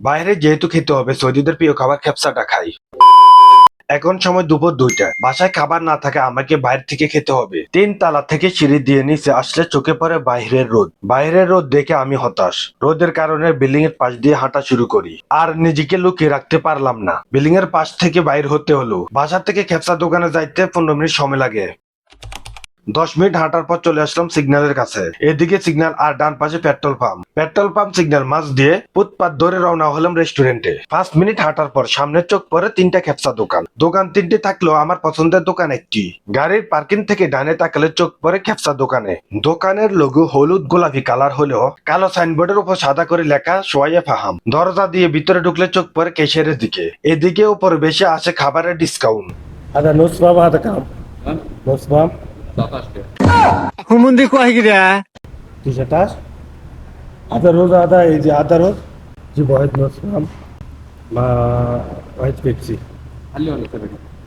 বাইরে যেহেতু খেতে হবে, সৌদিদের প্রিয় খাবার খেপসাটা খাই। এখন সময় দুপুর 2টা। বাসায় খাবার না থাকে আমাকে বাইরে থেকে খেতে হবে। 3 তলা থেকে সিঁড়ি দিয়ে নিচে আসলে চোখে পড়ে বাইরের রোদ। বাইরের রোদ দেখে আমি হতাশ। রোদের কারণে বিল্ডিং এর পাশ দিয়ে হাঁটা শুরু করি, আর নিজেকে লুকিয়ে রাখতে পারলাম না। বিল্ডিং এর পাশ থেকে বাইর হতে হলো। বাসা থেকে খেপসা দোকানে যাইতে 15 মিনিট সময় লাগে। 10 মিনিট হাঁটার পর চলে আসলাম সিগন্যালের কাছে। এদিকে সিগন্যাল আর ডান পাশে petrol pump. Petrol pump signal মাঝ দিয়ে ফুটপাত ধরে রওনা হলাম রেস্টুরেন্টে। 5 মিনিট হাঁটার পর সামনে চোখ পড়ে 3টা খেপসা দোকান। দোকান 3টি থাকলেও আমার পছন্দের দোকান একটি। গাড়ির পার্কিং থেকে ডানে তাকালে চোখ পড়ে খেপসা দোকানে। দোকানের লোগো হলুদ গোলাপি কালার হলেও কালো সাইনবোর্ডের উপর সাদা করে লেখা সোয়াইয়ে ফাহাম। দরজা দিয়ে ভিতরে ঢুকলে চোখ পড়ে ক্যাশিয়ারের দিকে। এদিকে উপরে বেশি আসে খাবারের ডিসকাউন্ট। هذا نص باب هذا كم؟ نص باب 19 কয় গিরা 17 هذا روز هذا يجي هذا روز جيب واحد نص باب مع واحد بيبسي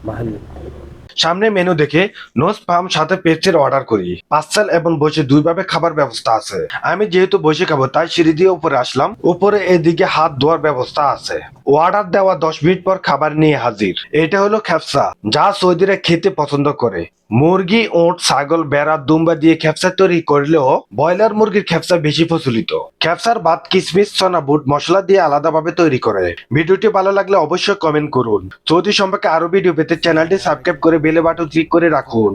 محلي সামনে মেনু দেখে নোজ পাম সাথে পেপসির অর্ডার করি। পার্সেল এবং বসে দুইভাবে খাবার ব্যবস্থা আছে। আমি যেহেতু বসে খাবো তাই সিঁড়ি দিয়ে উপরে আসলাম। উপরে এদিকে হাত ধোয়ার ব্যবস্থা আছে। অর্ডার দেওয়া 10 মিনিট পর খাবার নিয়ে হাজির। এটা হলো খেপসা, যা সৌদিরা খেতে পছন্দ করে। মুরগি, ওট, ছাগল, বেড়া, দুম্বা দিয়ে খেপসা তৈরি করলেও ব্রয়লার মুরগির খেপসা বেশি প্রচলিত। খেপসার ভাত কিশমিশ, চনা বুট মশলা দিয়ে আলাদাভাবে তৈরি করে। ভিডিওটি ভালো লাগলে অবশ্যই কমেন্ট করুন। সৌদি সম্পর্কে আরো ভিডিও পেতে চ্যানেলটি সাবস্ক্রাইব করে বেল বাটন ক্লিক করে রাখুন।